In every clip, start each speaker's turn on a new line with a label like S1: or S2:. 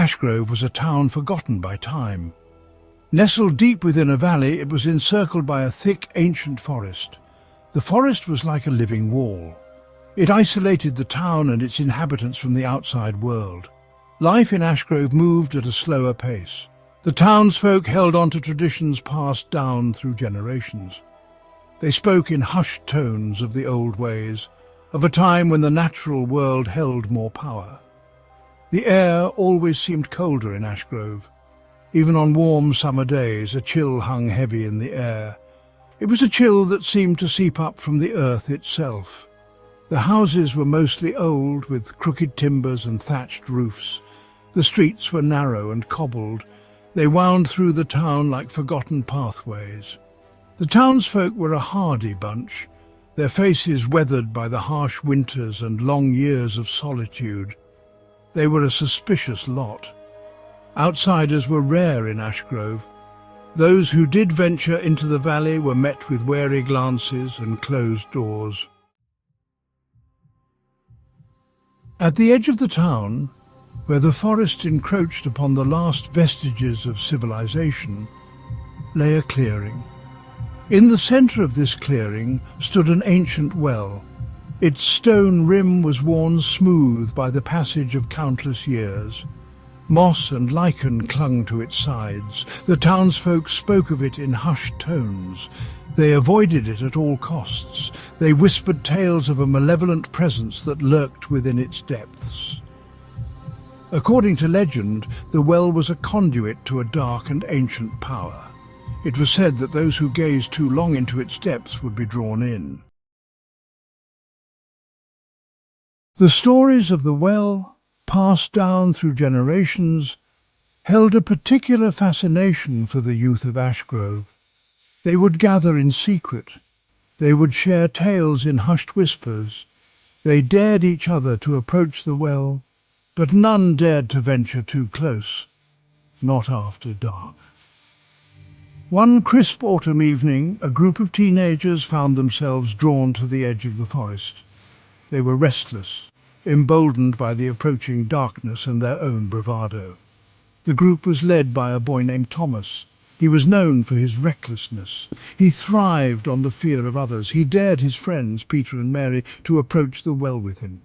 S1: Ashgrove was a town forgotten by time. Nestled deep within a valley, it was encircled by a thick, ancient forest. The forest was like a living wall. It isolated the town and its inhabitants from the outside world. Life in Ashgrove moved at a slower pace. The townsfolk held on to traditions passed down through generations. They spoke in hushed tones of the old ways, of a time when the natural world held more power. The air always seemed colder in Ashgrove. Even on warm summer days, a chill hung heavy in the air. It was a chill that seemed to seep up from the earth itself. The houses were mostly old, with crooked timbers and thatched roofs. The streets were narrow and cobbled. They wound through the town like forgotten pathways. The townsfolk were a hardy bunch, their faces weathered by the harsh winters and long years of solitude. They were a suspicious lot. Outsiders were rare in Ashgrove. Those who did venture into the valley were met with wary glances and closed doors. At the edge of the town, where the forest encroached upon the last vestiges of civilization, lay a clearing. In the centre of this clearing stood an ancient well. Its stone rim was worn smooth by the passage of countless years. Moss and lichen clung to its sides. The townsfolk spoke of it in hushed tones. They avoided it at all costs. They whispered tales of a malevolent presence that lurked within its depths. According to legend, the well was a conduit to a dark and ancient power. It was said that those who gazed too long into its depths would be drawn in. The stories of the well, passed down through generations, held a particular fascination for the youth of Ashgrove. They would gather in secret. They would share tales in hushed whispers. They dared each other to approach the well, but none dared to venture too close, not after dark. One crisp autumn evening, a group of teenagers found themselves drawn to the edge of the forest. They were restless, emboldened by the approaching darkness and their own bravado. The group was led by a boy named Thomas. He was known for his recklessness. He thrived on the fear of others. He dared his friends, Peter and Mary, to approach the well with him.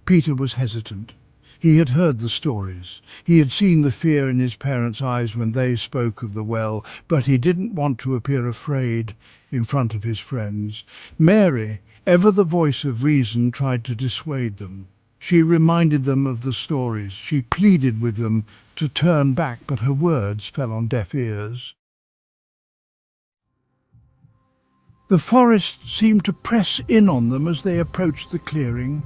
S1: Peter was hesitant. He had heard the stories. He had seen the fear in his parents' eyes when they spoke of the well, but he didn't want to appear afraid in front of his friends. Mary, ever the voice of reason, tried to dissuade them. She reminded them of the stories. She pleaded with them to turn back, but her words fell on deaf ears. The forest seemed to press in on them as they approached the clearing.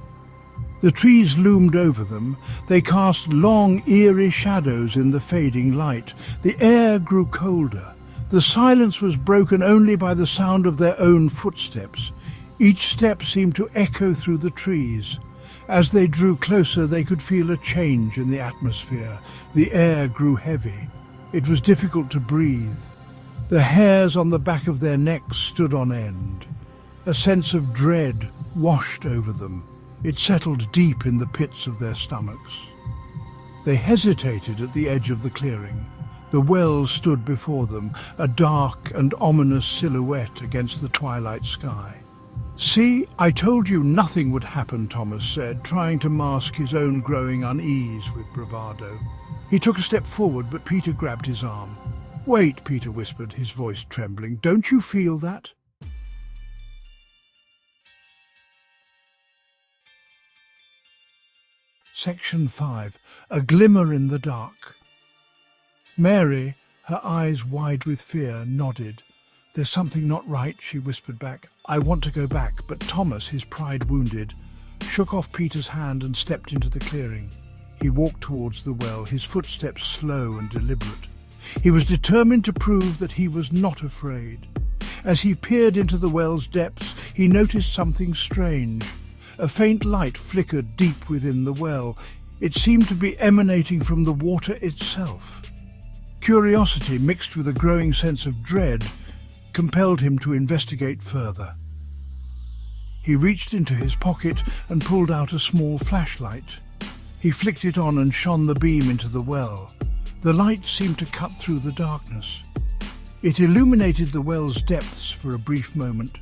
S1: The trees loomed over them. They cast long, eerie shadows in the fading light. The air grew colder. The silence was broken only by the sound of their own footsteps. Each step seemed to echo through the trees. As they drew closer, they could feel a change in the atmosphere. The air grew heavy. It was difficult to breathe. The hairs on the back of their necks stood on end. A sense of dread washed over them. It settled deep in the pits of their stomachs. They hesitated at the edge of the clearing. The well stood before them, a dark and ominous silhouette against the twilight sky. "See, I told you nothing would happen," Thomas said, trying to mask his own growing unease with bravado. He took a step forward, but Peter grabbed his arm. "Wait," Peter whispered, his voice trembling. "Don't you feel that?" Section 5. A Glimmer in the Dark. Mary, her eyes wide with fear, nodded. "There's something not right," she whispered back. "I want to go back," but Thomas, his pride wounded, shook off Peter's hand and stepped into the clearing. He walked towards the well, his footsteps slow and deliberate. He was determined to prove that he was not afraid. As he peered into the well's depths, he noticed something strange. A faint light flickered deep within the well. It seemed to be emanating from the water itself. Curiosity, mixed with a growing sense of dread, compelled him to investigate further. He reached into his pocket and pulled out a small flashlight. He flicked it on and shone the beam into the well. The light seemed to cut through the darkness. It illuminated the well's depths for a brief moment.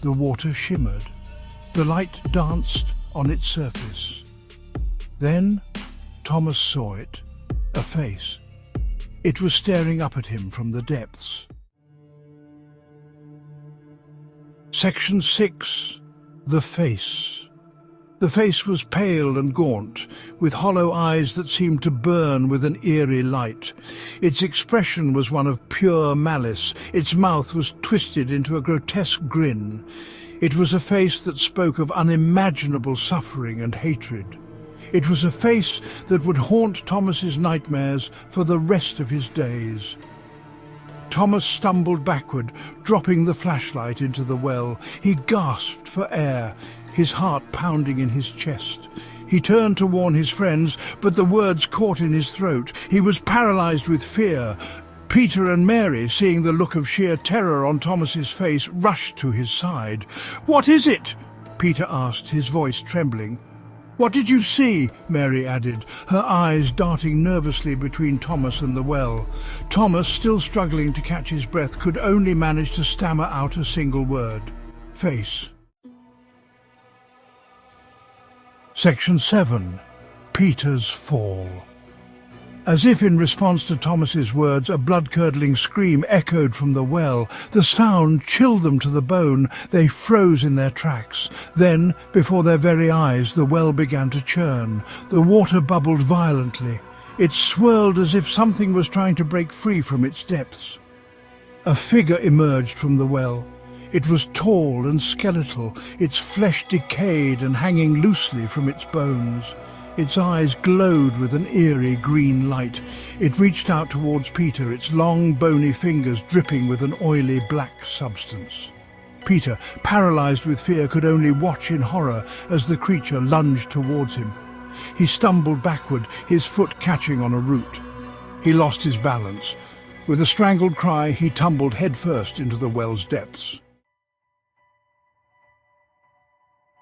S1: The water shimmered. The light danced on its surface. Then Thomas saw it, a face. It was staring up at him from the depths. Section 6. The Face. The face was pale and gaunt, with hollow eyes that seemed to burn with an eerie light. Its expression was one of pure malice. Its mouth was twisted into a grotesque grin. It was a face that spoke of unimaginable suffering and hatred. It was a face that would haunt Thomas's nightmares for the rest of his days. Thomas stumbled backward, dropping the flashlight into the well. He gasped for air, his heart pounding in his chest. He turned to warn his friends, but the words caught in his throat. He was paralyzed with fear. Peter and Mary, seeing the look of sheer terror on Thomas's face, rushed to his side. "What is it?" Peter asked, his voice trembling. "What did you see?" Mary added, her eyes darting nervously between Thomas and the well. Thomas, still struggling to catch his breath, could only manage to stammer out a single word. Face. Section 7. Peter's Fall. As if in response to Thomas's words, a blood-curdling scream echoed from the well. The sound chilled them to the bone. They froze in their tracks. Then, before their very eyes, the well began to churn. The water bubbled violently. It swirled as if something was trying to break free from its depths. A figure emerged from the well. It was tall and skeletal, its flesh decayed and hanging loosely from its bones. Its eyes glowed with an eerie green light. It reached out towards Peter, its long, bony fingers dripping with an oily black substance. Peter, paralyzed with fear, could only watch in horror as the creature lunged towards him. He stumbled backward, his foot catching on a root. He lost his balance. With a strangled cry, he tumbled headfirst into the well's depths.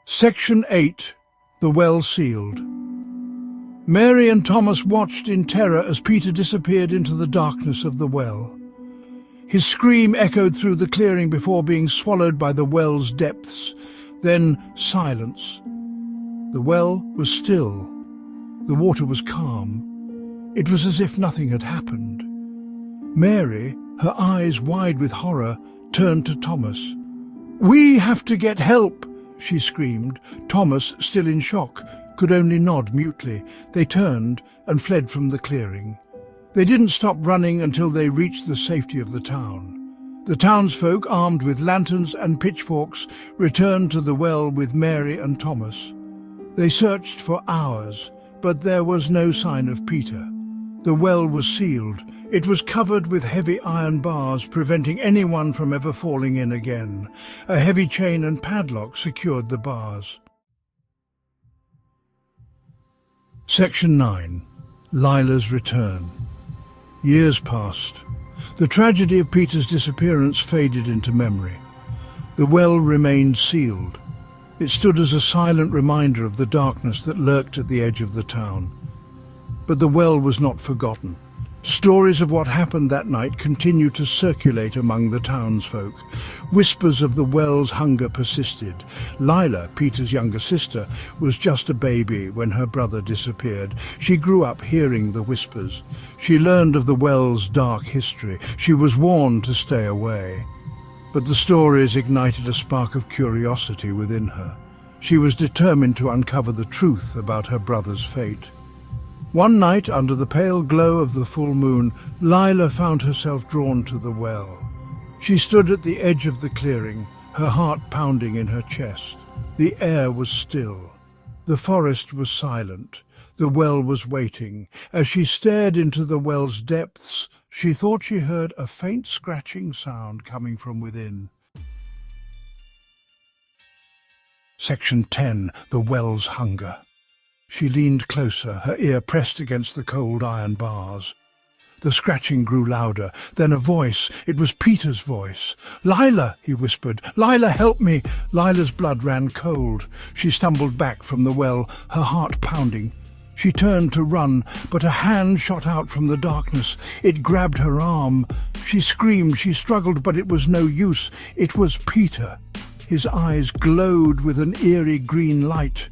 S1: Section 8. The Well Sealed. Mary and Thomas watched in terror as Peter disappeared into the darkness of the well. His scream echoed through the clearing before being swallowed by the well's depths. Then silence. The well was still. The water was calm. It was as if nothing had happened. Mary, her eyes wide with horror, turned to Thomas. "We have to get help!" she screamed. Thomas, still in shock, could only nod mutely. They turned and fled from the clearing. They didn't stop running until they reached the safety of the town. The townsfolk, armed with lanterns and pitchforks, returned to the well with Mary and Thomas. They searched for hours, but there was no sign of Peter. The well was sealed. It was covered with heavy iron bars, preventing anyone from ever falling in again. A heavy chain and padlock secured the bars. Section 9. Lila's Return. Years passed. The tragedy of Peter's disappearance faded into memory. The well remained sealed. It stood as a silent reminder of the darkness that lurked at the edge of the town. But the well was not forgotten. Stories of what happened that night continued to circulate among the townsfolk. Whispers of the well's hunger persisted. Lila, Peter's younger sister, was just a baby when her brother disappeared. She grew up hearing the whispers. She learned of the well's dark history. She was warned to stay away. But the stories ignited a spark of curiosity within her. She was determined to uncover the truth about her brother's fate. One night, under the pale glow of the full moon, Lila found herself drawn to the well. She stood at the edge of the clearing, her heart pounding in her chest. The air was still. The forest was silent. The well was waiting. As she stared into the well's depths, she thought she heard a faint scratching sound coming from within. Section 10. The Well's Hunger. She leaned closer, her ear pressed against the cold iron bars. The scratching grew louder, then a voice. It was Peter's voice. "Lila," he whispered. "Lila, help me!" Lila's blood ran cold. She stumbled back from the well, her heart pounding. She turned to run, but a hand shot out from the darkness. It grabbed her arm. She screamed, she struggled, but it was no use. It was Peter. His eyes glowed with an eerie green light.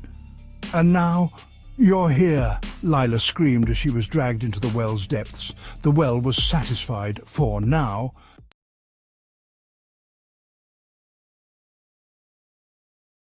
S1: "And now, you're here," Lila screamed as she was dragged into the well's depths. The well was satisfied, for now,